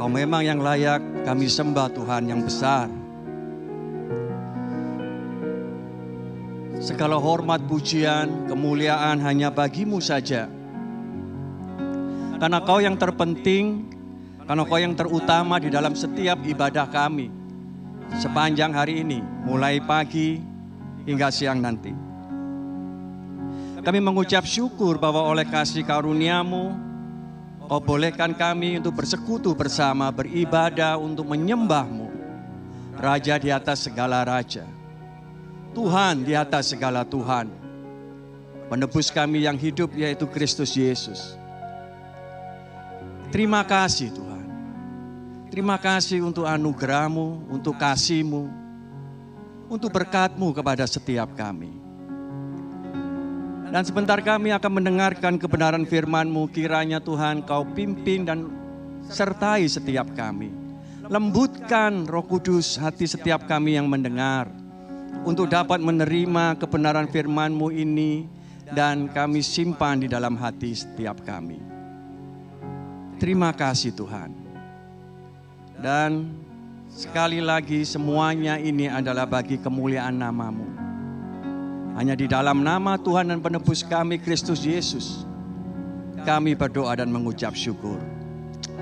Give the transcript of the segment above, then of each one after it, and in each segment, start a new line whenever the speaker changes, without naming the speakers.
Kau memang yang layak kami sembah, Tuhan yang besar. Segala hormat, pujian, kemuliaan hanya bagi-Mu saja. Karena Kau yang terpenting Karena Engkau yang terutama di dalam setiap ibadah kami sepanjang hari ini, mulai pagi hingga siang nanti. Kami mengucap syukur bahwa oleh kasih karunia-Mu, Kau bolehkan kami untuk bersekutu bersama, beribadah untuk menyembah-Mu. Raja di atas segala raja, Tuhan di atas segala Tuhan, penebus kami yang hidup yaitu Kristus Yesus. Terima kasih Tuhan. Terima kasih untuk anugerah-Mu, untuk kasih-Mu, untuk berkat-Mu kepada setiap kami. Dan sebentar kami akan mendengarkan kebenaran firman-Mu, kiranya Tuhan Kau pimpin dan sertai setiap kami. Lembutkan Roh Kudus hati setiap kami yang mendengar, untuk dapat menerima kebenaran firman-Mu ini dan kami simpan di dalam hati setiap kami. Terima kasih Tuhan. Dan sekali lagi semuanya ini adalah bagi kemuliaan nama-Mu. Hanya di dalam nama Tuhan dan penebus kami, Kristus Yesus, kami berdoa dan mengucap syukur.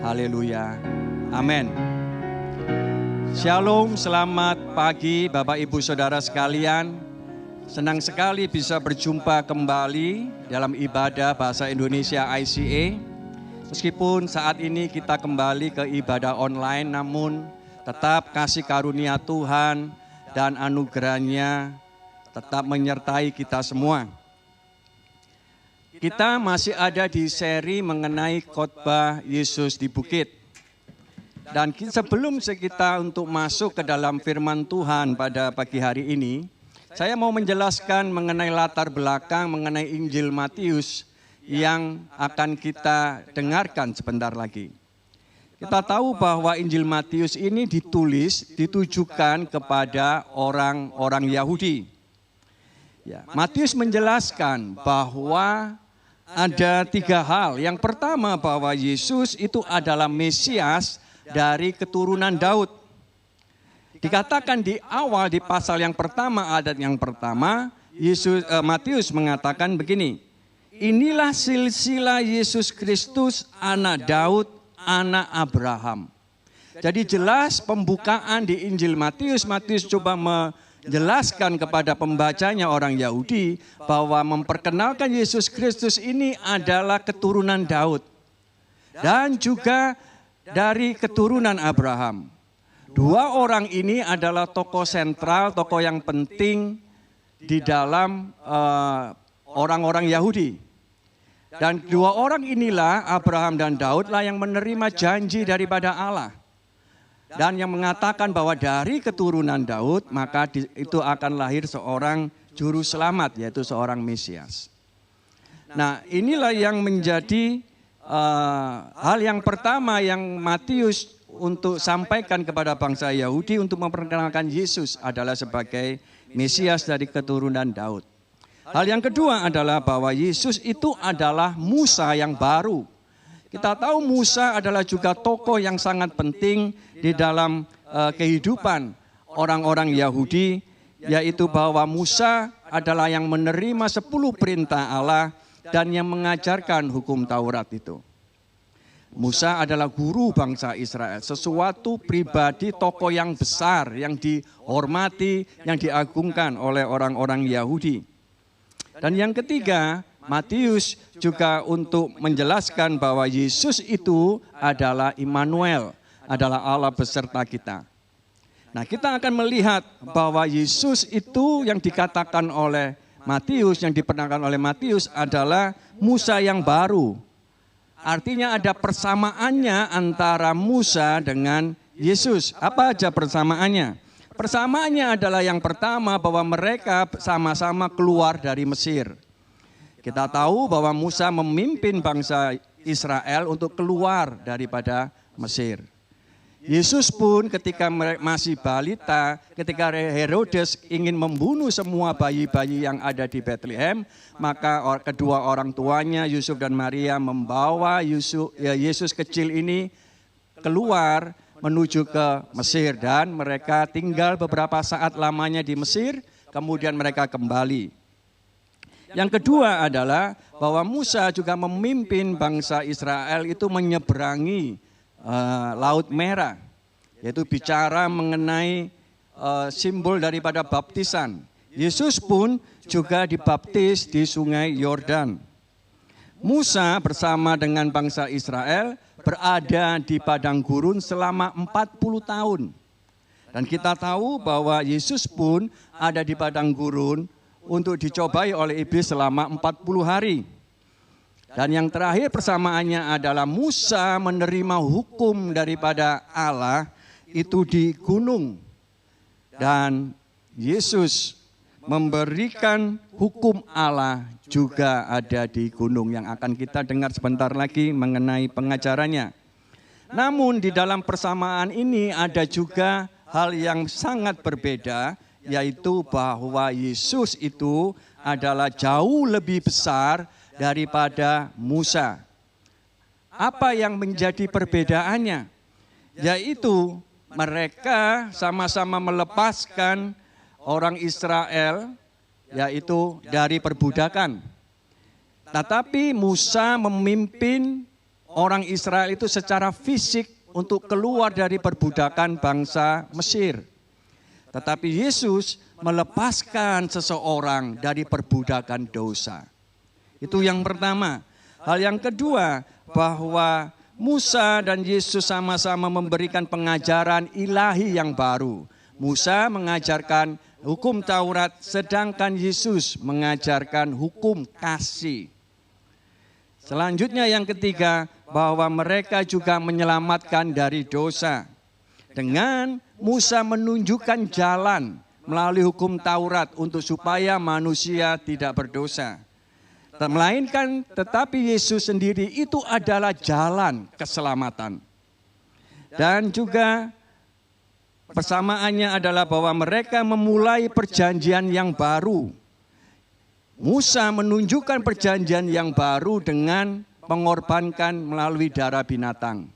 Haleluya. Amin. Shalom, selamat pagi Bapak Ibu Saudara sekalian. Senang sekali bisa berjumpa kembali dalam ibadah bahasa Indonesia ICA. Meskipun saat ini kita kembali ke ibadah online, namun tetap kasih karunia Tuhan dan anugerahnya tetap menyertai kita semua. Kita masih ada di seri mengenai khotbah Yesus di bukit. Dan sebelum kita untuk masuk ke dalam firman Tuhan pada pagi hari ini, saya mau menjelaskan mengenai latar belakang mengenai Injil Matius yang akan kita dengarkan sebentar lagi. Kita tahu bahwa Injil Matius ini ditujukan kepada orang-orang Yahudi. Ya, Matius menjelaskan bahwa ada 3 hal. Yang pertama bahwa Yesus itu adalah Mesias dari keturunan Daud. Dikatakan di awal di pasal yang pertama, ayat yang pertama, Matius mengatakan begini, inilah silsilah Yesus Kristus, anak Daud, anak Abraham. Jadi jelas pembukaan di Injil Matius coba menjelaskan kepada pembacanya orang Yahudi bahwa memperkenalkan Yesus Kristus ini adalah keturunan Daud dan juga dari keturunan Abraham. 2 orang ini adalah tokoh sentral, tokoh yang penting di dalam orang-orang Yahudi. Dan 2 orang inilah, Abraham dan Daud lah yang menerima janji daripada Allah. Dan yang mengatakan bahwa dari keturunan Daud, maka itu akan lahir seorang juru selamat, yaitu seorang Mesias. Nah, inilah yang menjadi hal yang pertama yang Matius untuk sampaikan kepada bangsa Yahudi untuk memperkenalkan Yesus adalah sebagai Mesias dari keturunan Daud. Hal yang kedua adalah bahwa Yesus itu adalah Musa yang baru. Kita tahu Musa adalah juga tokoh yang sangat penting di dalam kehidupan orang-orang Yahudi, yaitu bahwa Musa adalah yang menerima 10 perintah Allah dan yang mengajarkan hukum Taurat itu. Musa adalah guru bangsa Israel, sesuatu pribadi tokoh yang besar, yang dihormati, yang diagungkan oleh orang-orang Yahudi. Dan yang ketiga, Matius juga untuk menjelaskan bahwa Yesus itu adalah Immanuel, adalah Allah beserta kita. Nah, kita akan melihat bahwa Yesus itu yang dikatakan oleh Matius, yang diperkenalkan oleh Matius adalah Musa yang baru. Artinya ada persamaannya antara Musa dengan Yesus. Apa aja persamaannya? Persamaannya adalah yang pertama bahwa mereka sama-sama keluar dari Mesir. Kita tahu bahwa Musa memimpin bangsa Israel untuk keluar daripada Mesir. Yesus pun ketika masih balita, ketika Herodes ingin membunuh semua bayi-bayi yang ada di Bethlehem, maka kedua orang tuanya Yusuf dan Maria membawa Yesus kecil ini keluar menuju ke Mesir dan mereka tinggal beberapa saat lamanya di Mesir, kemudian mereka kembali. Yang kedua adalah bahwa Musa juga memimpin bangsa Israel itu menyeberangi Laut Merah, yaitu bicara mengenai simbol daripada baptisan. Yesus pun juga dibaptis di Sungai Yordan. Musa bersama dengan bangsa Israel berada di padang gurun selama 40 tahun. Dan kita tahu bahwa Yesus pun ada di padang gurun untuk dicobai oleh iblis selama 40 hari. Dan yang terakhir persamaannya adalah Musa menerima hukum daripada Allah itu di gunung. Dan Yesus memberikan hukum Allah juga ada di gunung yang akan kita dengar sebentar lagi mengenai pengajarannya. Namun di dalam persamaan ini ada juga hal yang sangat berbeda, yaitu bahwa Yesus itu adalah jauh lebih besar daripada Musa. Apa yang menjadi perbedaannya? Yaitu mereka sama-sama melepaskan orang Israel, yaitu dari perbudakan. Tetapi Musa memimpin orang Israel itu secara fisik untuk keluar dari perbudakan bangsa Mesir. Tetapi Yesus melepaskan seseorang dari perbudakan dosa. Itu yang pertama. Hal yang kedua, bahwa Musa dan Yesus sama-sama memberikan pengajaran ilahi yang baru. Musa mengajarkan hukum Taurat, sedangkan Yesus mengajarkan hukum kasih. Selanjutnya yang ketiga, bahwa mereka juga menyelamatkan dari dosa. Dengan Musa menunjukkan jalan melalui hukum Taurat untuk supaya manusia tidak berdosa. Melainkan tetapi Yesus sendiri itu adalah jalan keselamatan. Dan juga persamaannya adalah bahwa mereka memulai perjanjian yang baru. Musa menunjukkan perjanjian yang baru dengan mengorbankan melalui darah binatang.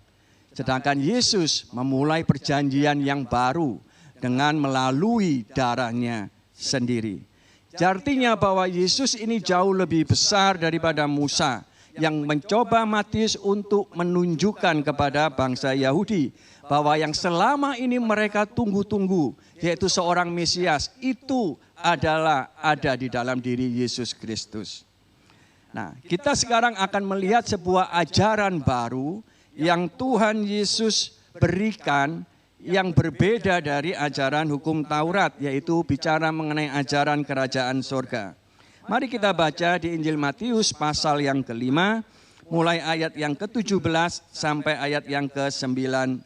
Sedangkan Yesus memulai perjanjian yang baru dengan melalui darahnya sendiri. Artinya bahwa Yesus ini jauh lebih besar daripada Musa yang mencoba Matius untuk menunjukkan kepada bangsa Yahudi bahwa yang selama ini mereka tunggu-tunggu, yaitu seorang Mesias, itu adalah ada di dalam diri Yesus Kristus. Nah, kita sekarang akan melihat sebuah ajaran baru yang Tuhan Yesus berikan yang berbeda dari ajaran hukum Taurat, yaitu bicara mengenai ajaran kerajaan sorga. Mari kita baca di Injil Matius pasal yang ke-5, mulai ayat yang ke-17 sampai ayat yang ke-19.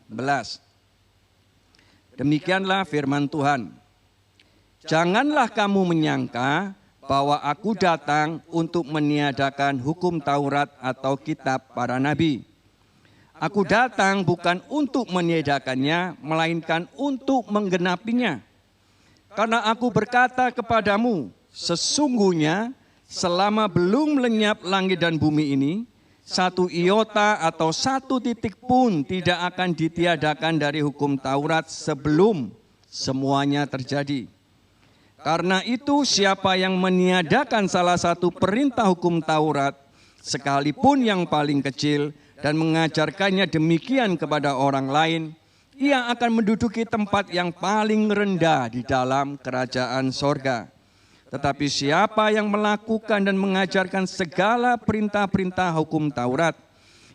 Demikianlah firman Tuhan. Janganlah kamu menyangka bahwa aku datang untuk meniadakan hukum Taurat atau kitab para nabi. Aku datang bukan untuk meniadakannya, melainkan untuk menggenapinya. Karena aku berkata kepadamu, sesungguhnya selama belum lenyap langit dan bumi ini, satu iota atau satu titik pun tidak akan ditiadakan dari hukum Taurat sebelum semuanya terjadi. Karena itu siapa yang meniadakan salah satu perintah hukum Taurat, sekalipun yang paling kecil, dan mengajarkannya demikian kepada orang lain, ia akan menduduki tempat yang paling rendah di dalam kerajaan sorga. Tetapi siapa yang melakukan dan mengajarkan segala perintah-perintah hukum Taurat,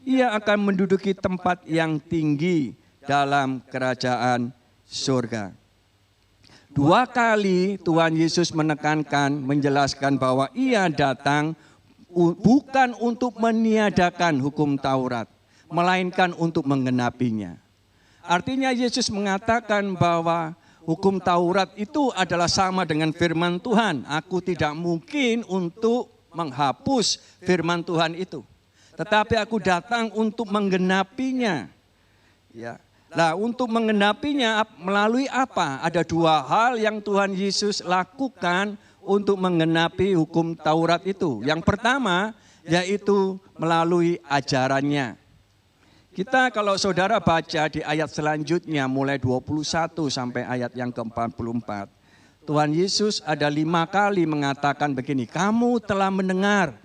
ia akan menduduki tempat yang tinggi dalam kerajaan surga. 2 kali Tuhan Yesus menekankan, menjelaskan bahwa ia datang bukan untuk meniadakan hukum Taurat, melainkan untuk menggenapinya. Artinya Yesus mengatakan bahwa hukum Taurat itu adalah sama dengan firman Tuhan. Aku tidak mungkin untuk menghapus firman Tuhan itu. Tetapi aku datang untuk menggenapinya. Ya. Nah, untuk menggenapinya melalui apa? Ada 2 hal yang Tuhan Yesus lakukan untuk menggenapi hukum Taurat itu. Yang pertama yaitu melalui ajarannya. Kita kalau saudara baca di ayat selanjutnya mulai 21 sampai ayat yang ke-44. Tuhan Yesus ada 5 kali mengatakan begini, kamu telah mendengar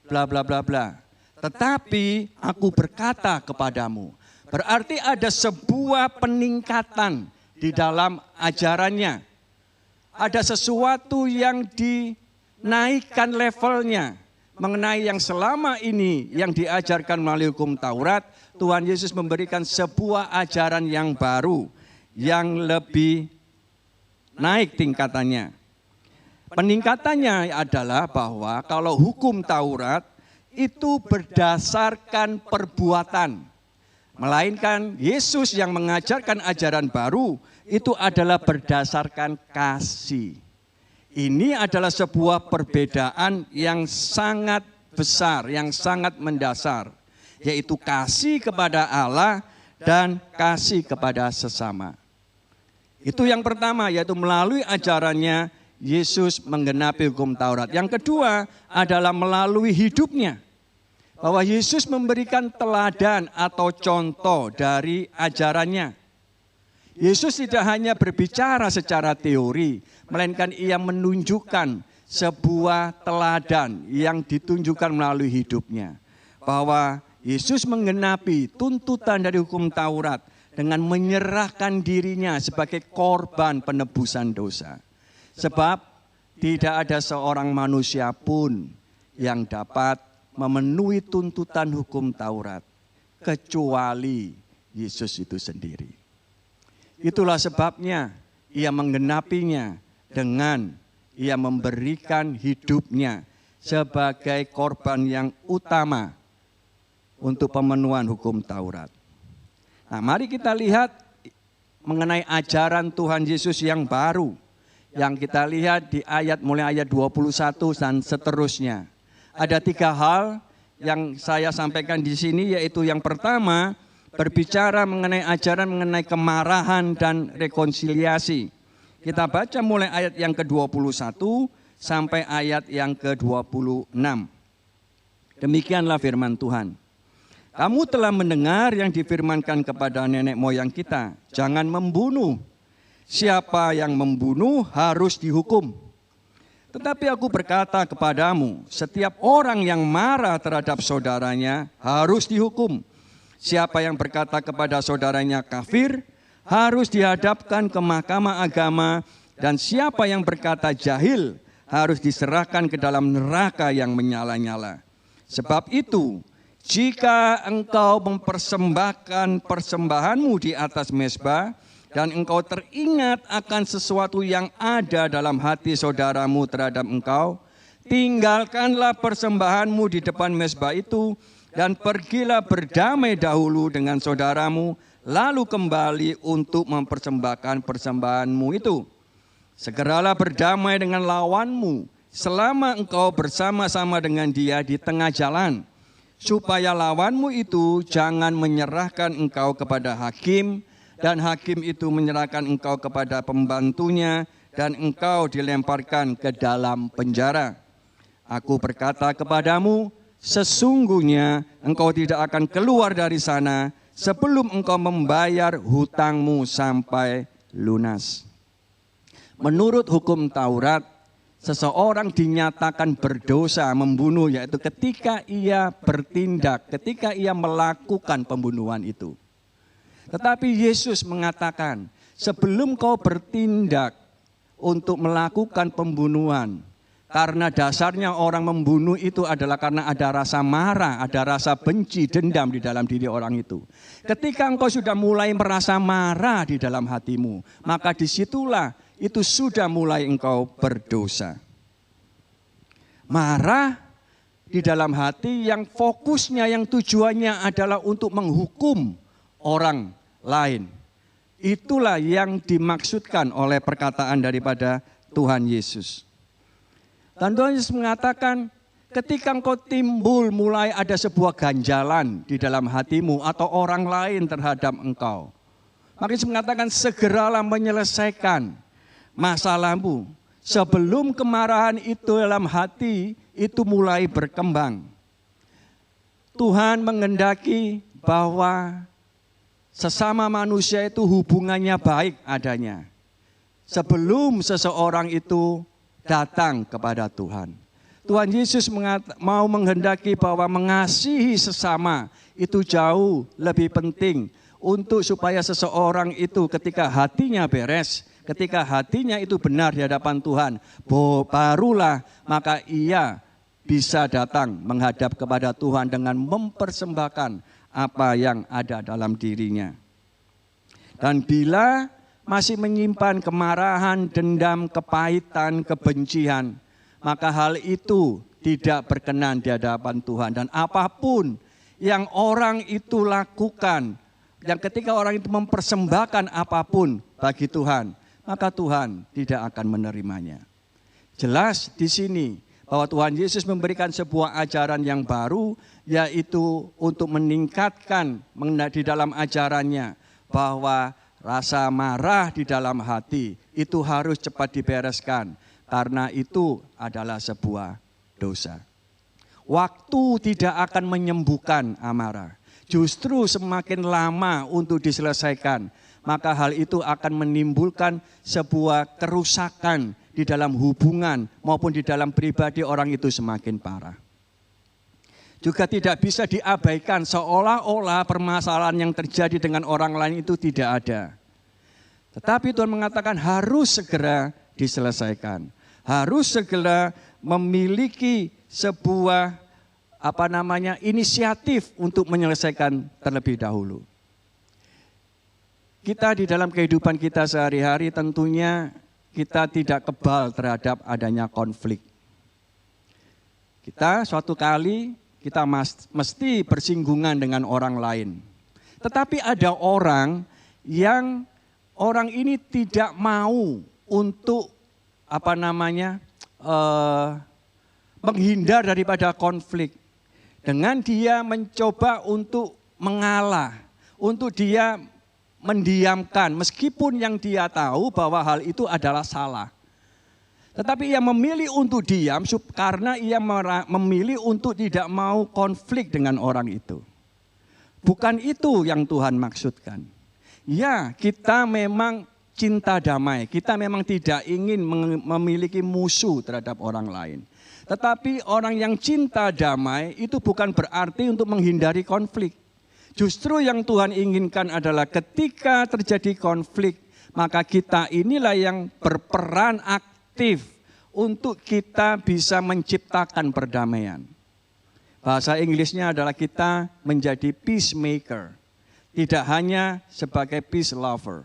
bla bla bla bla. Tetapi aku berkata kepadamu. Berarti ada sebuah peningkatan di dalam ajarannya. Ada sesuatu yang dinaikkan levelnya mengenai yang selama ini yang diajarkan melalui hukum Taurat. Tuhan Yesus memberikan sebuah ajaran yang baru, yang lebih naik tingkatannya. Peningkatannya adalah bahwa kalau hukum Taurat itu berdasarkan perbuatan. Melainkan Yesus yang mengajarkan ajaran baru itu adalah berdasarkan kasih. Ini adalah sebuah perbedaan yang sangat besar, yang sangat mendasar. Yaitu kasih kepada Allah dan kasih kepada sesama. Itu yang pertama, yaitu melalui ajarannya Yesus menggenapi hukum Taurat. Yang kedua adalah melalui hidupnya. Bahwa Yesus memberikan teladan atau contoh dari ajarannya. Yesus tidak hanya berbicara secara teori, melainkan ia menunjukkan sebuah teladan yang ditunjukkan melalui hidupnya. Bahwa Yesus menggenapi tuntutan dari hukum Taurat dengan menyerahkan dirinya sebagai korban penebusan dosa. Sebab tidak ada seorang manusia pun yang dapat memenuhi tuntutan hukum Taurat kecuali Yesus itu sendiri. Itulah sebabnya ia menggenapinya dengan ia memberikan hidupnya sebagai korban yang utama untuk pemenuhan hukum Taurat. Nah, mari kita lihat mengenai ajaran Tuhan Yesus yang baru. Yang kita lihat di mulai ayat 21 dan seterusnya. Ada 3 hal yang saya sampaikan di sini, yaitu yang pertama berbicara mengenai ajaran mengenai kemarahan dan rekonsiliasi. Kita baca mulai ayat yang ke-21 sampai ayat yang ke-26. Demikianlah firman Tuhan. Kamu telah mendengar yang difirmankan kepada nenek moyang kita, jangan membunuh. Siapa yang membunuh harus dihukum. Tetapi aku berkata kepadamu, setiap orang yang marah terhadap saudaranya harus dihukum. Siapa yang berkata kepada saudaranya kafir, harus dihadapkan ke mahkamah agama. Dan siapa yang berkata jahil, harus diserahkan ke dalam neraka yang menyala-nyala. Sebab itu, jika engkau mempersembahkan persembahanmu di atas mezbah, dan engkau teringat akan sesuatu yang ada dalam hati saudaramu terhadap engkau, tinggalkanlah persembahanmu di depan mezbah itu, dan pergilah berdamai dahulu dengan saudaramu, lalu kembali untuk mempersembahkan persembahanmu itu. Segeralah berdamai dengan lawanmu, selama engkau bersama-sama dengan dia di tengah jalan, supaya lawanmu itu jangan menyerahkan engkau kepada hakim, dan hakim itu menyerahkan engkau kepada pembantunya, dan engkau dilemparkan ke dalam penjara. Aku berkata kepadamu, sesungguhnya engkau tidak akan keluar dari sana sebelum engkau membayar hutangmu sampai lunas. Menurut hukum Taurat, seseorang dinyatakan berdosa membunuh, yaitu ketika ia bertindak, ketika ia melakukan pembunuhan itu. Tetapi Yesus mengatakan, sebelum kau bertindak untuk melakukan pembunuhan, karena dasarnya orang membunuh itu adalah karena ada rasa marah, ada rasa benci, dendam di dalam diri orang itu. Ketika engkau sudah mulai merasa marah di dalam hatimu, maka disitulah itu sudah mulai engkau berdosa. Marah di dalam hati yang fokusnya, yang tujuannya adalah untuk menghukum orang lain. Itulah yang dimaksudkan oleh perkataan daripada Tuhan Yesus. Dan Tuhan Yesus mengatakan, ketika engkau timbul mulai ada sebuah ganjalan di dalam hatimu atau orang lain terhadap engkau, maka Yesus mengatakan segeralah menyelesaikan masalahmu sebelum kemarahan itu dalam hati itu mulai berkembang. Tuhan menghendaki bahwa sesama manusia itu hubungannya baik adanya sebelum seseorang itu datang kepada Tuhan. Tuhan Yesus mau menghendaki bahwa mengasihi sesama itu jauh lebih penting untuk supaya seseorang itu ketika hatinya beres, ketika hatinya itu benar di hadapan Tuhan, barulah maka ia bisa datang menghadap kepada Tuhan dengan mempersembahkan apa yang ada dalam dirinya. Dan bila masih menyimpan kemarahan, dendam, kepahitan, kebencian, maka hal itu tidak berkenan di hadapan Tuhan. Dan apapun yang orang itu lakukan, yang ketika orang itu mempersembahkan apapun bagi Tuhan, maka Tuhan tidak akan menerimanya. Jelas di sini bahwa Tuhan Yesus memberikan sebuah ajaran yang baru, yaitu untuk meningkatkan di dalam ajarannya bahwa rasa marah di dalam hati itu harus cepat dibereskan, karena itu adalah sebuah dosa. Waktu tidak akan menyembuhkan amarah, justru semakin lama untuk diselesaikan, maka hal itu akan menimbulkan sebuah kerusakan di dalam hubungan maupun di dalam pribadi orang itu semakin parah. Juga tidak bisa diabaikan seolah-olah permasalahan yang terjadi dengan orang lain itu tidak ada. Tetapi Tuhan mengatakan harus segera diselesaikan. Harus segera memiliki sebuah inisiatif untuk menyelesaikan terlebih dahulu. Kita di dalam kehidupan kita sehari-hari tentunya kita tidak kebal terhadap adanya konflik. Kita suatu kali kita mesti bersinggungan dengan orang lain. Tetapi ada orang yang orang ini tidak mau untuk menghindar daripada konflik. Dengan dia mencoba untuk mengalah, untuk dia mendiamkan meskipun yang dia tahu bahwa hal itu adalah salah. Tetapi ia memilih untuk diam karena ia memilih untuk tidak mau konflik dengan orang itu. Bukan itu yang Tuhan maksudkan. Ya, kita memang cinta damai. Kita memang tidak ingin memiliki musuh terhadap orang lain. Tetapi orang yang cinta damai itu bukan berarti untuk menghindari konflik. Justru yang Tuhan inginkan adalah ketika terjadi konflik, maka kita inilah yang berperan aktif untuk kita bisa menciptakan perdamaian. Bahasa Inggrisnya adalah kita menjadi peacemaker, tidak hanya sebagai peace lover.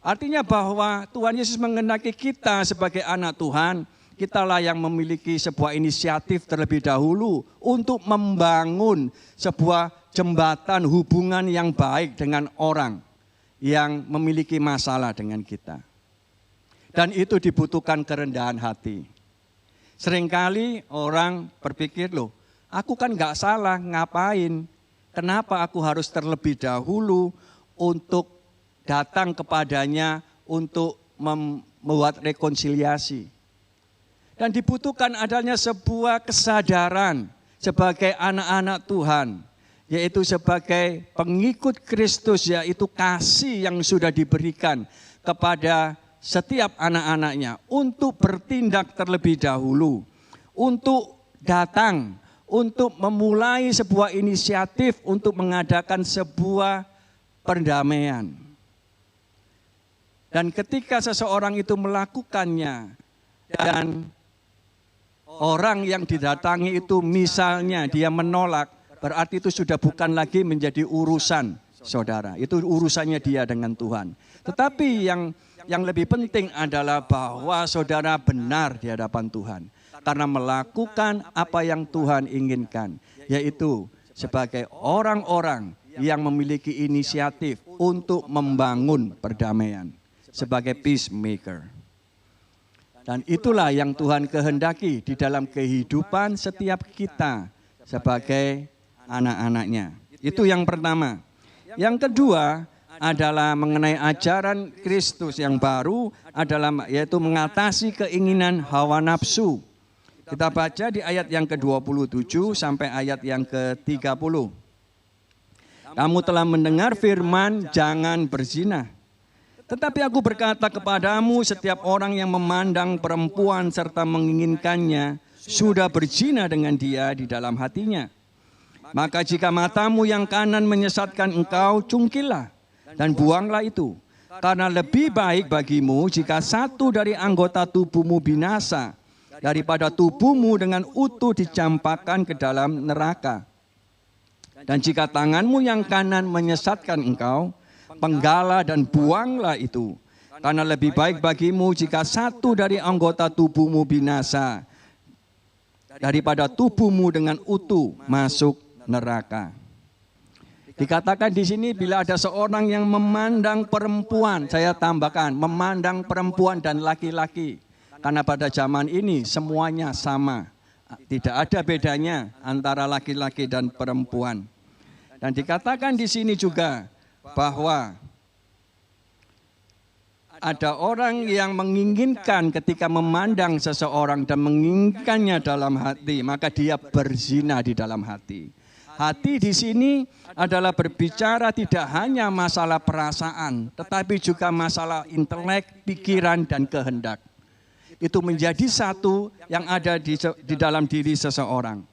Artinya bahwa Tuhan Yesus menghendaki kita sebagai anak Tuhan, kitalah yang memiliki sebuah inisiatif terlebih dahulu untuk membangun sebuah jembatan hubungan yang baik dengan orang yang memiliki masalah dengan kita. Dan itu dibutuhkan kerendahan hati. Seringkali orang berpikir, loh, aku kan gak salah, ngapain? Kenapa aku harus terlebih dahulu untuk datang kepadanya untuk membuat rekonsiliasi? Dan dibutuhkan adanya sebuah kesadaran sebagai anak-anak Tuhan, yaitu sebagai pengikut Kristus, yaitu kasih yang sudah diberikan kepada setiap anak-anaknya untuk bertindak terlebih dahulu, untuk datang, untuk memulai sebuah inisiatif untuk mengadakan sebuah perdamaian. Dan ketika seseorang itu melakukannya dan orang yang didatangi itu misalnya dia menolak, berarti itu sudah bukan lagi menjadi urusan saudara. Itu urusannya dia dengan Tuhan. Tetapi yang lebih penting adalah bahwa saudara benar di hadapan Tuhan. Karena melakukan apa yang Tuhan inginkan. Yaitu sebagai orang-orang yang memiliki inisiatif untuk membangun perdamaian. Sebagai peacemaker. Dan itulah yang Tuhan kehendaki di dalam kehidupan setiap kita sebagai anak-anaknya. Itu yang pertama. Yang kedua adalah mengenai ajaran Kristus yang baru, adalah yaitu mengatasi keinginan hawa nafsu. Kita baca di ayat yang ke-27 sampai ayat yang ke-30. Kamu telah mendengar firman, jangan berzina. Tetapi aku berkata kepadamu, setiap orang yang memandang perempuan serta menginginkannya, sudah berzina dengan dia di dalam hatinya. Maka jika matamu yang kanan menyesatkan engkau, cungkillah dan buanglah itu. Karena lebih baik bagimu jika satu dari anggota tubuhmu binasa, daripada tubuhmu dengan utuh dicampakkan ke dalam neraka. Dan jika tanganmu yang kanan menyesatkan engkau, penggalah dan buanglah itu. Karena lebih baik bagimu jika satu dari anggota tubuhmu binasa, daripada tubuhmu dengan utuh masuk neraka. Dikatakan di sini bila ada seorang yang memandang perempuan, saya tambahkan memandang perempuan dan laki-laki. Karena pada zaman ini semuanya sama. Tidak ada bedanya antara laki-laki dan perempuan. Dan dikatakan di sini juga bahwa ada orang yang menginginkan ketika memandang seseorang dan menginginkannya dalam hati, maka dia berzina di dalam hati. Hati di sini adalah berbicara tidak hanya masalah perasaan, tetapi juga masalah intelek, pikiran, dan kehendak. Itu menjadi satu yang ada di dalam diri seseorang.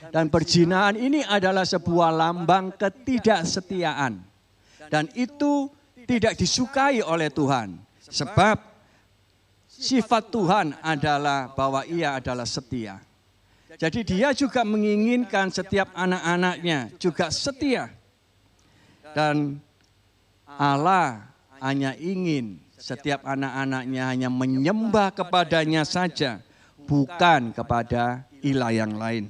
Dan perzinahan ini adalah sebuah lambang ketidaksetiaan. Dan itu tidak disukai oleh Tuhan. Sebab sifat Tuhan adalah bahwa ia adalah setia. Jadi dia juga menginginkan setiap anak-anaknya juga setia. Dan Allah hanya ingin setiap anak-anaknya hanya menyembah kepadanya saja, bukan kepada ilah yang lain.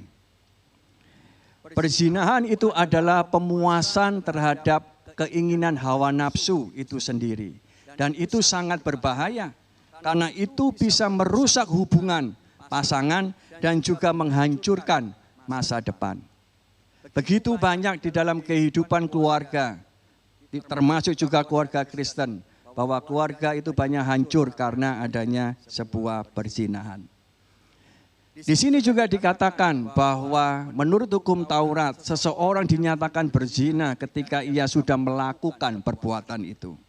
Perzinahan itu adalah pemuasan terhadap keinginan hawa nafsu itu sendiri. Dan itu sangat berbahaya, karena itu bisa merusak hubungan pasangan dan juga menghancurkan masa depan. Begitu banyak di dalam kehidupan keluarga, termasuk juga keluarga Kristen, bahwa keluarga itu banyak hancur karena adanya sebuah perzinahan. Di sini juga dikatakan bahwa menurut hukum Taurat, seseorang dinyatakan berzina ketika ia sudah melakukan perbuatan itu.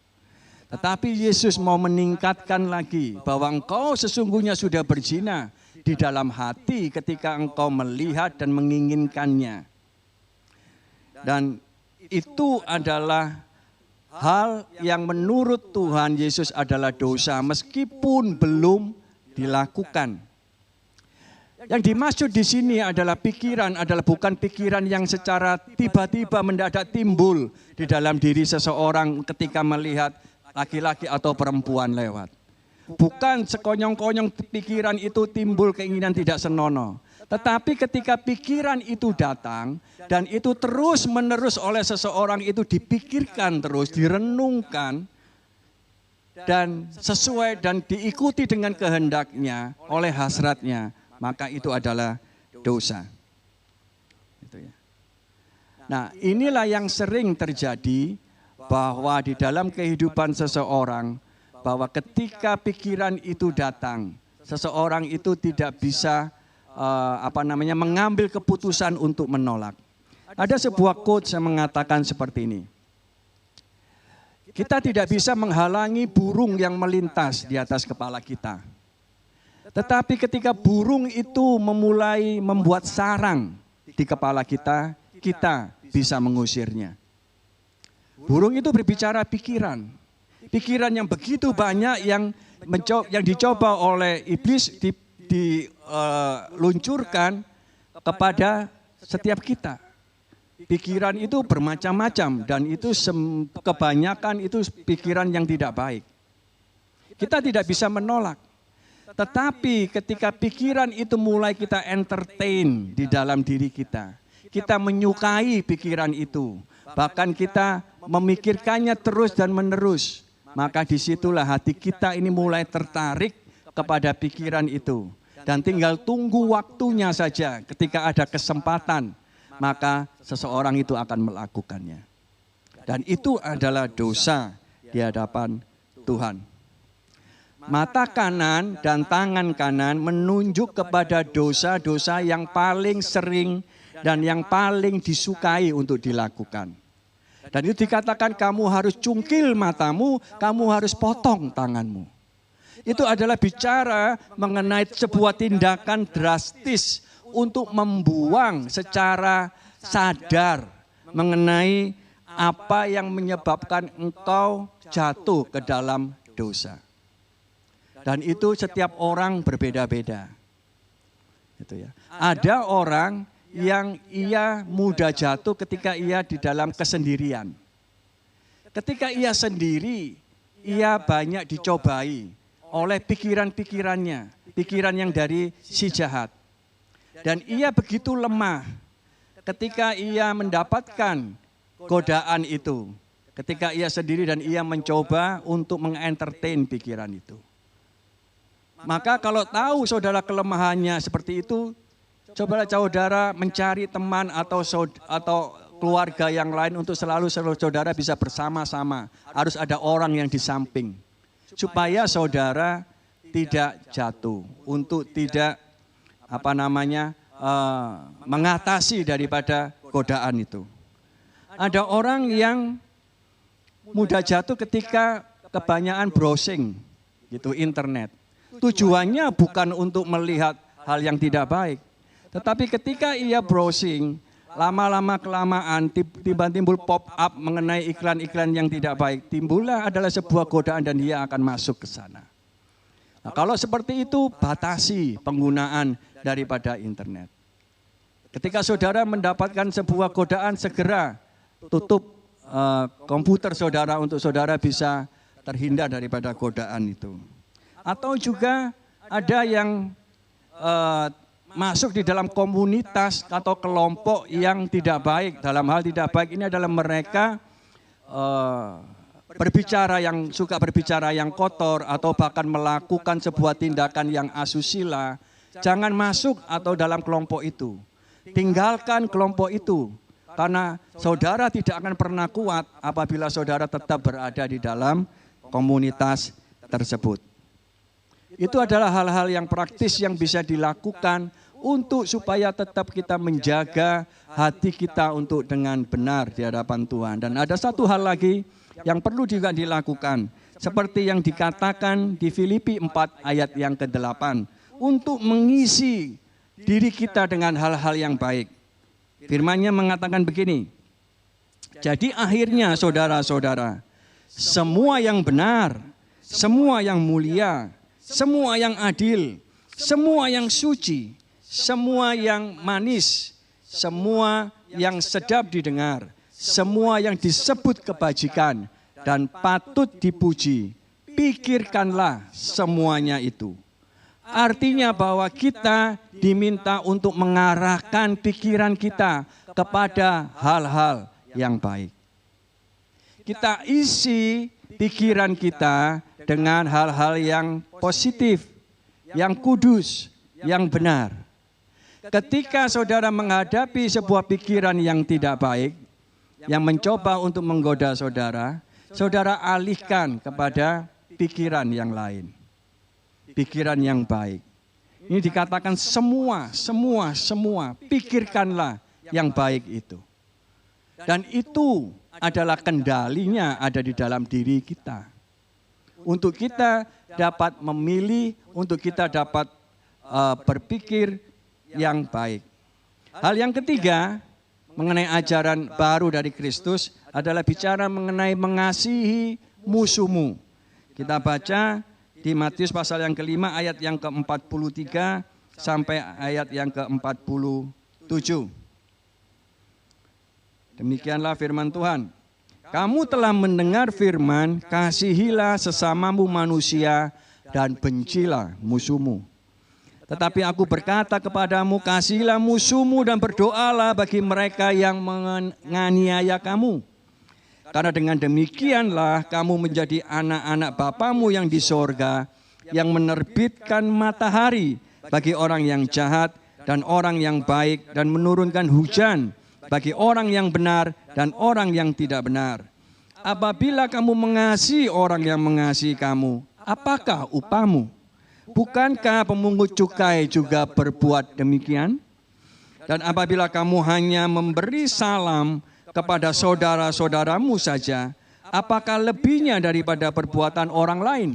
Tetapi Yesus mau meningkatkan lagi bahwa engkau sesungguhnya sudah berzina di dalam hati ketika engkau melihat dan menginginkannya. Dan itu adalah hal yang menurut Tuhan Yesus adalah dosa meskipun belum dilakukan. Yang dimaksud di sini adalah pikiran, adalah bukan pikiran yang secara tiba-tiba mendadak timbul di dalam diri seseorang ketika melihat laki-laki atau perempuan lewat. Bukan sekonyong-konyong pikiran itu timbul keinginan tidak senonoh. Tetapi ketika pikiran itu datang dan itu terus-menerus oleh seseorang itu dipikirkan terus, direnungkan dan sesuai dan diikuti dengan kehendaknya oleh hasratnya, maka itu adalah dosa. Nah, inilah yang sering terjadi bahwa di dalam kehidupan seseorang, bahwa ketika pikiran itu datang, seseorang itu tidak bisa mengambil keputusan untuk menolak. Ada sebuah quotes yang mengatakan seperti ini. Kita tidak bisa menghalangi burung yang melintas di atas kepala kita. Tetapi ketika burung itu memulai membuat sarang di kepala kita, kita bisa mengusirnya. Burung itu berbicara pikiran. Pikiran yang begitu banyak yang dicoba oleh iblis diluncurkan kepada setiap kita. Pikiran itu bermacam-macam dan itu kebanyakan itu pikiran yang tidak baik. Kita tidak bisa menolak. Tetapi ketika pikiran itu mulai kita entertain di dalam diri kita, kita menyukai pikiran itu, bahkan kita memikirkannya terus dan menerus, maka disitulah hati kita ini mulai tertarik kepada pikiran itu. Dan tinggal tunggu waktunya saja ketika ada kesempatan, maka seseorang itu akan melakukannya. Dan itu adalah dosa di hadapan Tuhan. Mata kanan dan tangan kanan menunjuk kepada dosa-dosa yang paling sering dan yang paling disukai untuk dilakukan. Dan itu dikatakan kamu harus cungkil matamu, kamu harus potong tanganmu. Itu adalah bicara mengenai sebuah tindakan drastis untuk membuang secara sadar mengenai apa yang menyebabkan engkau jatuh ke dalam dosa. Dan itu setiap orang berbeda-beda. Gitu ya. Ada orang yang ia mudah jatuh ketika ia di dalam kesendirian. Ketika ia sendiri, ia banyak dicobai oleh pikiran-pikirannya, pikiran yang dari si jahat. Dan ia begitu lemah ketika ia mendapatkan godaan itu. Ketika ia sendiri dan ia mencoba untuk mengentertain pikiran itu. Maka kalau tahu saudara kelemahannya seperti itu, cobalah saudara mencari teman atau keluarga yang lain untuk selalu saudara bisa bersama-sama. Harus ada orang yang di samping. Supaya saudara tidak jatuh, untuk tidak mengatasi daripada godaan itu. Ada orang yang mudah jatuh ketika kebanyakan browsing gitu internet. Tujuannya bukan untuk melihat hal yang tidak baik, tetapi ketika ia browsing, lama-lama kelamaan tiba-tiba pop up mengenai iklan-iklan yang tidak baik, timbullah adalah sebuah godaan dan dia akan masuk ke sana. Nah, kalau seperti itu batasi penggunaan daripada internet. Ketika saudara mendapatkan sebuah godaan, segera tutup komputer saudara untuk saudara bisa terhindar daripada godaan itu. Atau juga ada yang masuk di dalam komunitas atau kelompok yang tidak baik. Dalam hal tidak baik ini adalah mereka suka berbicara yang kotor atau bahkan melakukan sebuah tindakan yang asusila. Jangan masuk atau dalam kelompok itu. Tinggalkan kelompok itu. Karena saudara tidak akan pernah kuat apabila saudara tetap berada di dalam komunitas tersebut. Itu adalah hal-hal yang praktis yang bisa dilakukan untuk supaya tetap kita menjaga hati kita untuk dengan benar di hadapan Tuhan. Dan ada satu hal lagi yang perlu juga dilakukan. Seperti yang dikatakan di Filipi 4 ayat yang ke-8. Untuk mengisi diri kita dengan hal-hal yang baik. Firman-Nya mengatakan begini. Jadi akhirnya saudara-saudara, semua yang benar, semua yang mulia, semua yang adil, semua yang suci, semua yang manis, semua yang sedap didengar, semua yang disebut kebajikan dan patut dipuji, pikirkanlah semuanya itu. Artinya bahwa kita diminta untuk mengarahkan pikiran kita kepada hal-hal yang baik. Kita isi pikiran kita dengan hal-hal yang positif, yang kudus, yang benar. Ketika saudara menghadapi sebuah pikiran yang tidak baik, yang mencoba untuk menggoda saudara, saudara alihkan kepada pikiran yang lain. Pikiran yang baik. Ini dikatakan semua, pikirkanlah yang baik itu. Dan itu adalah kendalinya ada di dalam diri kita. Untuk kita dapat memilih, untuk kita dapat berpikir yang baik. Hal yang ketiga, mengenai ajaran baru dari Kristus adalah bicara mengenai mengasihi musuhmu. Kita baca di Matius pasal yang ke-5 ayat yang ke-43 sampai ayat yang ke-47. Demikianlah firman Tuhan. Kamu telah mendengar firman, kasihilah sesamamu manusia dan bencilah musuhmu. Tetapi aku berkata kepadamu, kasihilah musuhmu dan berdoalah bagi mereka yang menganiaya kamu. Karena dengan demikianlah kamu menjadi anak-anak Bapamu yang di sorga, yang menerbitkan matahari bagi orang yang jahat dan orang yang baik, dan menurunkan hujan bagi orang yang benar dan orang yang tidak benar. Apabila kamu mengasihi orang yang mengasihi kamu, apakah upamu? Bukankah pemungut cukai juga berbuat demikian? Dan apabila kamu hanya memberi salam kepada saudara-saudaramu saja, apakah lebihnya daripada perbuatan orang lain?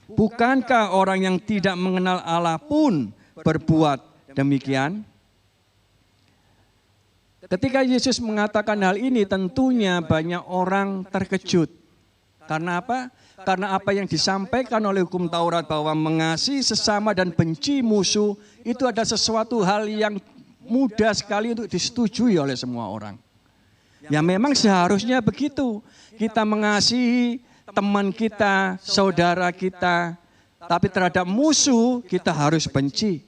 Bukankah orang yang tidak mengenal Allah pun berbuat demikian? Ketika Yesus mengatakan hal ini, tentunya banyak orang terkejut. Karena apa? Karena apa yang disampaikan oleh hukum Taurat bahwa mengasihi sesama dan benci musuh itu adalah sesuatu hal yang mudah sekali untuk disetujui oleh semua orang. Ya memang seharusnya begitu. Kita mengasihi teman kita, saudara kita, tapi terhadap musuh kita harus benci.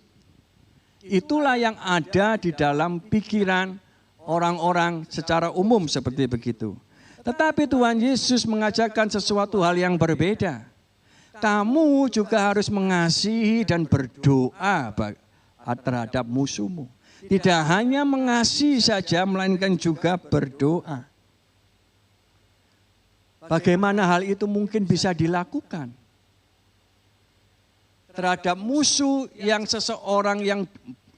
Itulah yang ada di dalam pikiran orang-orang secara umum seperti begitu. Tetapi Tuhan Yesus mengajarkan sesuatu hal yang berbeda. Kamu juga harus mengasihi dan berdoa terhadap musuhmu. Tidak hanya mengasihi saja, melainkan juga berdoa. Bagaimana hal itu mungkin bisa dilakukan? Terhadap musuh yang seseorang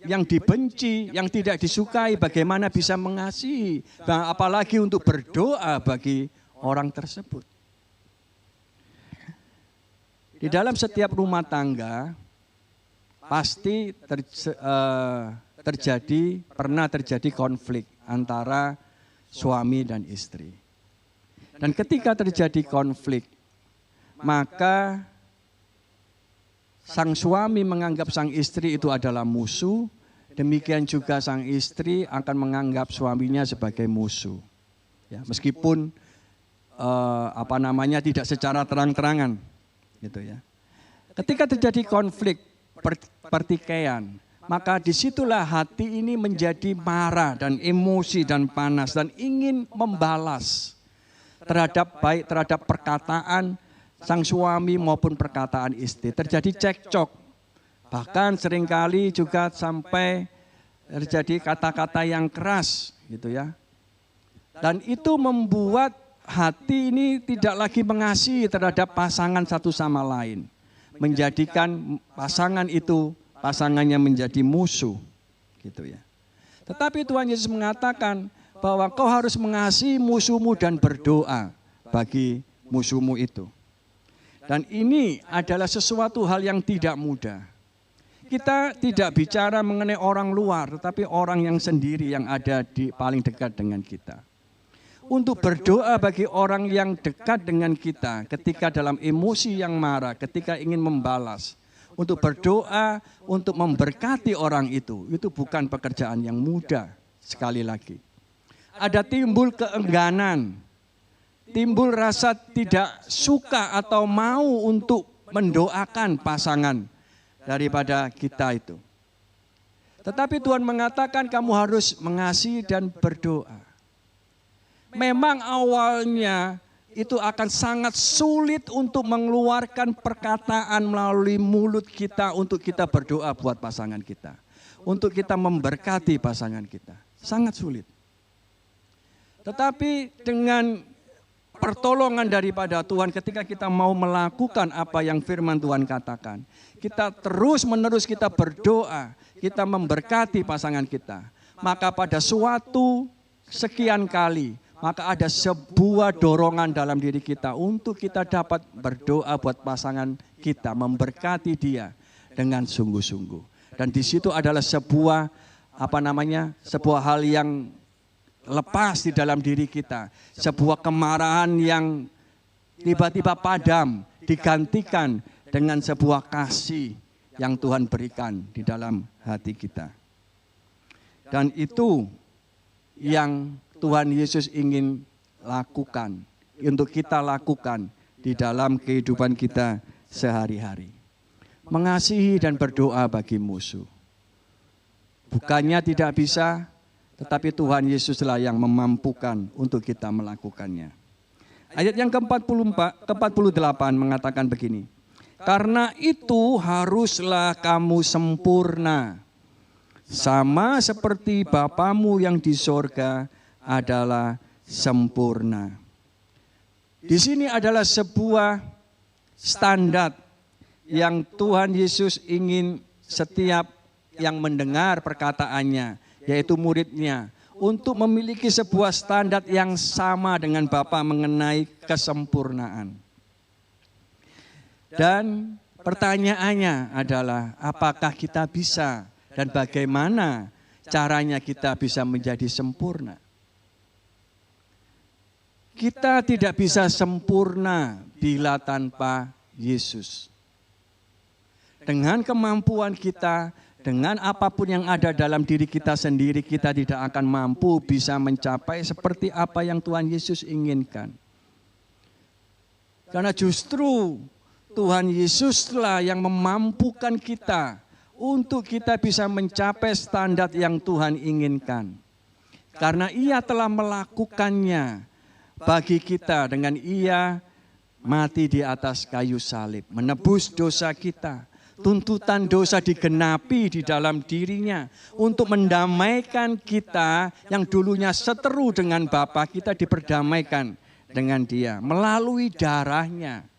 yang dibenci, yang tidak disukai, bagaimana bisa mengasihi, apalagi untuk berdoa bagi orang tersebut. Di dalam setiap rumah tangga, pasti pernah terjadi konflik antara suami dan istri. Dan ketika terjadi konflik, maka sang suami menganggap sang istri itu adalah musuh, demikian juga sang istri akan menganggap suaminya sebagai musuh. Ya, meskipun tidak secara terang-terangan, gitu ya. Ketika terjadi konflik, pertikaian, maka disitulah hati ini menjadi marah dan emosi dan panas dan ingin membalas terhadap perkataan sang suami maupun perkataan istri. Terjadi cekcok. Bahkan seringkali juga sampai terjadi kata-kata yang keras gitu ya. Dan itu membuat hati ini tidak lagi mengasihi terhadap pasangan satu sama lain. Menjadikan pasangannya menjadi musuh gitu ya. Tetapi Tuhan Yesus mengatakan bahwa kau harus mengasihi musuhmu dan berdoa bagi musuhmu itu. Dan ini adalah sesuatu hal yang tidak mudah. Kita tidak bicara mengenai orang luar, tetapi orang yang sendiri yang ada di paling dekat dengan kita. Untuk berdoa bagi orang yang dekat dengan kita ketika dalam emosi yang marah, ketika ingin membalas. Untuk berdoa, untuk memberkati orang itu bukan pekerjaan yang mudah sekali lagi. Ada timbul keengganan, timbul rasa tidak suka atau mau untuk mendoakan pasangan daripada kita itu. Tetapi Tuhan mengatakan kamu harus mengasihi dan berdoa. Memang awalnya itu akan sangat sulit untuk mengeluarkan perkataan melalui mulut kita untuk kita berdoa buat pasangan kita. Untuk kita memberkati pasangan kita. Sangat sulit. Tetapi dengan pertolongan daripada Tuhan ketika kita mau melakukan apa yang firman Tuhan katakan. Kita terus-menerus kita berdoa, kita memberkati pasangan kita. Maka pada suatu sekian kali, maka ada sebuah dorongan dalam diri kita untuk kita dapat berdoa buat pasangan kita, memberkati dia dengan sungguh-sungguh. Dan di situ adalah sebuah hal yang lepas di dalam diri kita. Sebuah kemarahan yang tiba-tiba padam, digantikan dengan sebuah kasih yang Tuhan berikan di dalam hati kita. Dan itu yang Tuhan Yesus ingin lakukan, untuk kita lakukan di dalam kehidupan kita sehari-hari. Mengasihi dan berdoa bagi musuh. Bukannya tidak bisa, tetapi Tuhan Yesuslah yang memampukan untuk kita melakukannya. Ayat yang ke-48 mengatakan begini. Karena itu haruslah kamu sempurna, sama seperti Bapamu yang di sorga adalah sempurna. Di sini adalah sebuah standar yang Tuhan Yesus ingin setiap yang mendengar perkataannya, yaitu muridnya, untuk memiliki sebuah standar yang sama dengan Bapa mengenai kesempurnaan. Dan pertanyaannya adalah apakah kita bisa dan bagaimana caranya kita bisa menjadi sempurna. Kita tidak bisa sempurna bila tanpa Yesus. Dengan kemampuan kita, dengan apapun yang ada dalam diri kita sendiri, kita tidak akan mampu bisa mencapai seperti apa yang Tuhan Yesus inginkan. Karena justru Tuhan Yesuslah yang memampukan kita untuk kita bisa mencapai standar yang Tuhan inginkan. Karena Ia telah melakukannya bagi kita dengan Ia mati di atas kayu salib, menebus dosa kita. Tuntutan dosa digenapi di dalam dirinya untuk mendamaikan kita yang dulunya seteru dengan Bapa, kita diperdamaikan dengan Dia melalui darahnya.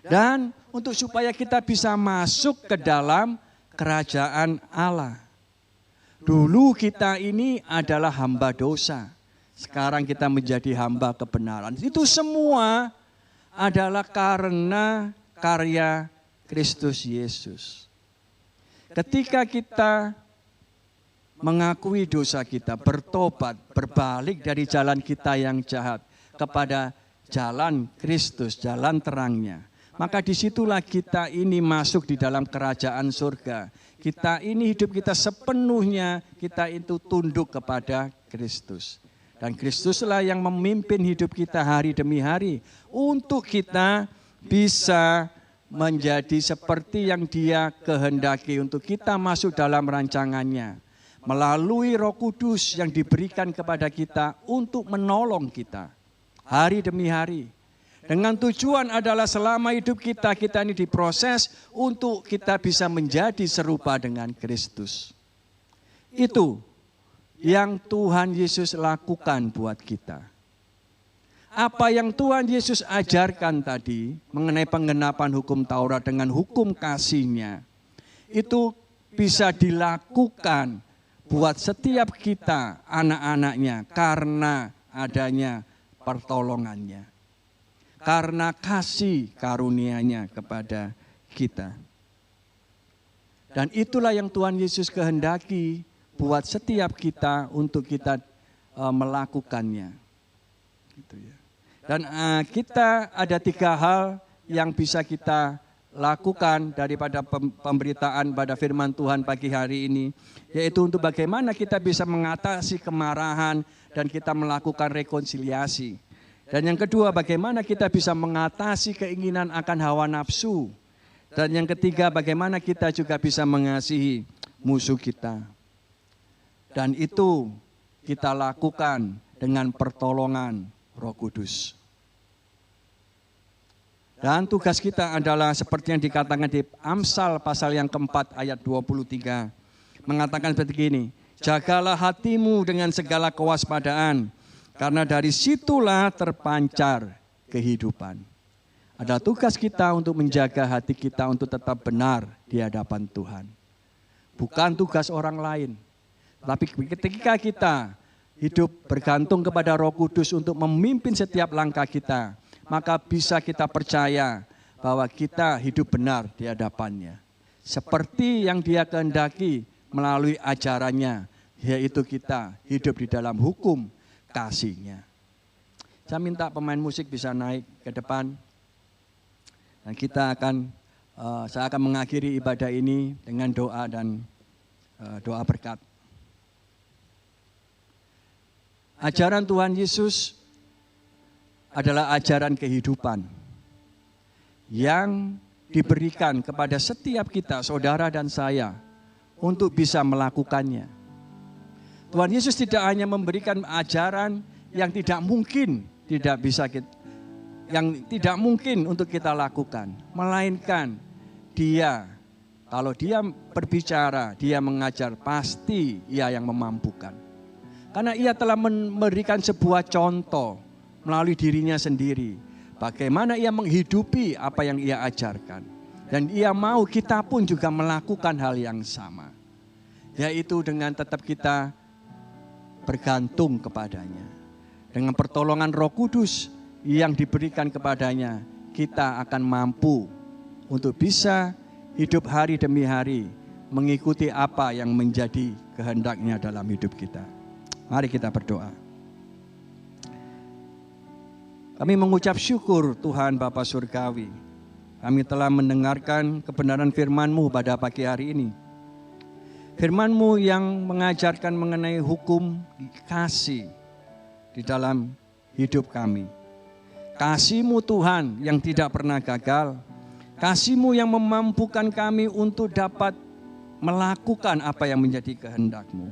Dan untuk supaya kita bisa masuk ke dalam kerajaan Allah. Dulu kita ini adalah hamba dosa. Sekarang kita menjadi hamba kebenaran. Itu semua adalah karena karya Kristus Yesus. Ketika kita mengakui dosa kita, bertobat, berbalik dari jalan kita yang jahat kepada jalan Kristus, jalan terangnya, maka disitulah kita ini masuk di dalam kerajaan surga. Kita ini hidup kita sepenuhnya, kita itu tunduk kepada Kristus. Dan Kristuslah yang memimpin hidup kita hari demi hari untuk kita bisa menjadi seperti yang Dia kehendaki untuk kita masuk dalam rancangannya. Melalui Roh Kudus yang diberikan kepada kita untuk menolong kita hari demi hari. Dengan tujuan adalah selama hidup kita ini diproses untuk kita bisa menjadi serupa dengan Kristus. Itu yang Tuhan Yesus lakukan buat kita. Apa yang Tuhan Yesus ajarkan tadi mengenai penggenapan hukum Taurat dengan hukum kasih-Nya, itu bisa dilakukan buat setiap kita, anak-anaknya, karena adanya pertolongannya. Karena kasih karunia-Nya kepada kita. Dan itulah yang Tuhan Yesus kehendaki buat setiap kita untuk kita melakukannya. Gitu ya. Dan kita ada 3 hal yang bisa kita lakukan daripada pemberitaan pada firman Tuhan pagi hari ini. Yaitu untuk bagaimana kita bisa mengatasi kemarahan dan kita melakukan rekonsiliasi. Dan yang kedua, bagaimana kita bisa mengatasi keinginan akan hawa nafsu. Dan yang ketiga, bagaimana kita juga bisa mengasihi musuh kita. Dan itu kita lakukan dengan pertolongan Roh Kudus. Dan tugas kita adalah seperti yang dikatakan di Amsal pasal yang keempat ayat 23. Mengatakan seperti ini, jagalah hatimu dengan segala kewaspadaan, karena dari situlah terpancar kehidupan. Ada tugas kita untuk menjaga hati kita untuk tetap benar di hadapan Tuhan. Bukan tugas orang lain. Tapi ketika kita hidup bergantung kepada Roh Kudus untuk memimpin setiap langkah kita, maka bisa kita percaya bahwa kita hidup benar di hadapannya. Seperti yang Dia kehendaki melalui ajarannya, yaitu kita hidup di dalam hukum kasih-Nya. Saya minta pemain musik bisa naik ke depan. Dan saya akan mengakhiri ibadah ini dengan doa dan doa berkat. Ajaran Tuhan Yesus adalah ajaran kehidupan yang diberikan kepada setiap kita, saudara dan saya, untuk bisa melakukannya. Tuhan Yesus tidak hanya memberikan ajaran yang tidak mungkin untuk kita lakukan, melainkan Dia, kalau Dia berbicara, Dia mengajar, pasti Ia yang memampukan. Karena Ia telah memberikan sebuah contoh melalui dirinya sendiri. Bagaimana Ia menghidupi apa yang Ia ajarkan. Dan Ia mau kita pun juga melakukan hal yang sama. Yaitu dengan tetap kita bergantung kepadanya. Dengan pertolongan Roh Kudus yang diberikan kepadanya, kita akan mampu untuk bisa hidup hari demi hari mengikuti apa yang menjadi kehendaknya dalam hidup kita. Mari kita berdoa. Kami mengucap syukur Tuhan Bapa Surgawi. Kami telah mendengarkan kebenaran firman-Mu pada pagi hari ini. Firman-Mu yang mengajarkan mengenai hukum kasih di dalam hidup kami. Kasih-Mu Tuhan yang tidak pernah gagal. Kasih-Mu yang memampukan kami untuk dapat melakukan apa yang menjadi kehendak-Mu.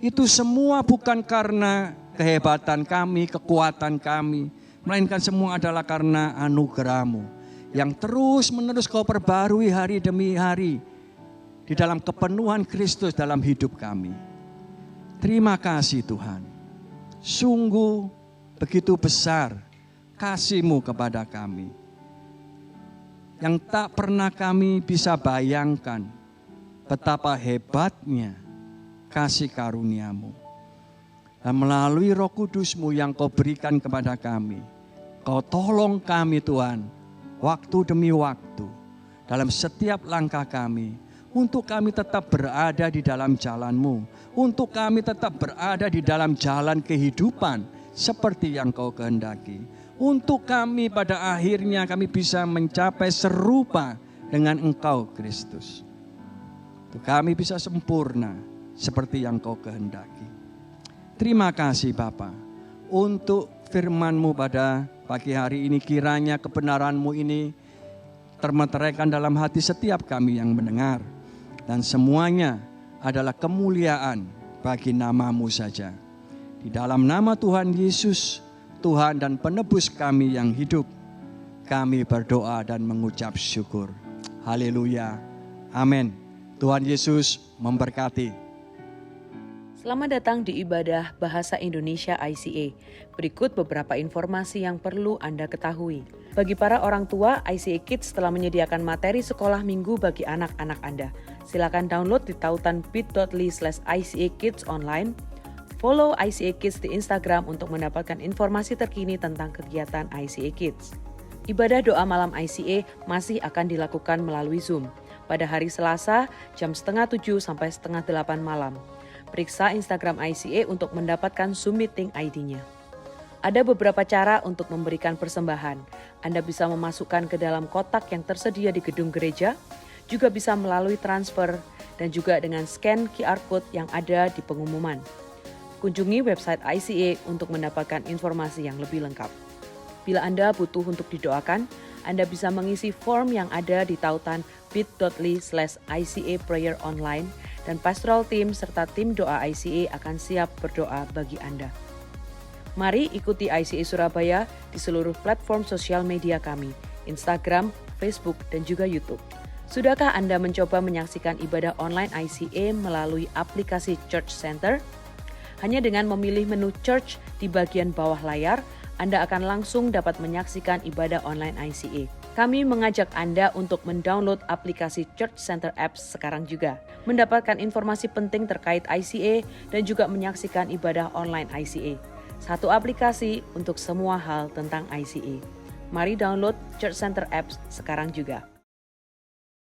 Itu semua bukan karena kehebatan kami, kekuatan kami, melainkan semua adalah karena anugerah-Mu yang terus-menerus Kau perbarui hari demi hari di dalam kepenuhan Kristus dalam hidup kami. Terima kasih Tuhan. Sungguh begitu besar kasih-Mu kepada kami, yang tak pernah kami bisa bayangkan betapa hebatnya kasih karunia-Mu. Dan melalui Roh Kudus-Mu yang Kau berikan kepada kami, Kau tolong kami Tuhan, waktu demi waktu, dalam setiap langkah kami, untuk kami tetap berada di dalam jalan-Mu, untuk kami tetap berada di dalam jalan kehidupan seperti yang Kau kehendaki. Untuk kami pada akhirnya kami bisa mencapai serupa dengan Engkau Kristus. Untuk kami bisa sempurna seperti yang Kau kehendaki. Terima kasih Bapa untuk firman-Mu pada pagi hari ini. Kiranya kebenaran-Mu ini termeteraikan dalam hati setiap kami yang mendengar. Dan semuanya adalah kemuliaan bagi nama-Mu saja. Di dalam nama Tuhan Yesus, Tuhan dan penebus kami yang hidup, kami berdoa dan mengucap syukur. Haleluya. Amin. Tuhan Yesus memberkati.
Selamat datang di ibadah Bahasa Indonesia ICA. Berikut beberapa informasi yang perlu Anda ketahui. Bagi para orang tua, ICA Kids telah menyediakan materi sekolah minggu bagi anak-anak Anda. Silakan download di tautan bit.ly/ICA Kids online. Follow ICA Kids di Instagram untuk mendapatkan informasi terkini tentang kegiatan ICA Kids. Ibadah doa malam ICA masih akan dilakukan melalui Zoom pada hari Selasa jam 6:30 sampai 7:30 malam. Periksa Instagram ICA untuk mendapatkan Zoom meeting ID-nya. Ada beberapa cara untuk memberikan persembahan. Anda bisa memasukkan ke dalam kotak yang tersedia di gedung gereja, juga bisa melalui transfer, dan juga dengan scan QR Code yang ada di pengumuman. Kunjungi website ICA untuk mendapatkan informasi yang lebih lengkap. Bila Anda butuh untuk didoakan, Anda bisa mengisi form yang ada di tautan bit.ly/ICA Prayer Online dan pastoral team serta tim doa ICA akan siap berdoa bagi Anda. Mari ikuti ICA Surabaya di seluruh platform sosial media kami, Instagram, Facebook, dan juga YouTube. Sudahkah Anda mencoba menyaksikan ibadah online ICA melalui aplikasi Church Center? Hanya dengan memilih menu Church di bagian bawah layar, Anda akan langsung dapat menyaksikan ibadah online ICA. Kami mengajak Anda untuk mendownload aplikasi Church Center Apps sekarang juga, mendapatkan informasi penting terkait ICA dan juga menyaksikan ibadah online ICA. Satu aplikasi untuk semua hal tentang ICA. Mari download Church Center Apps sekarang juga.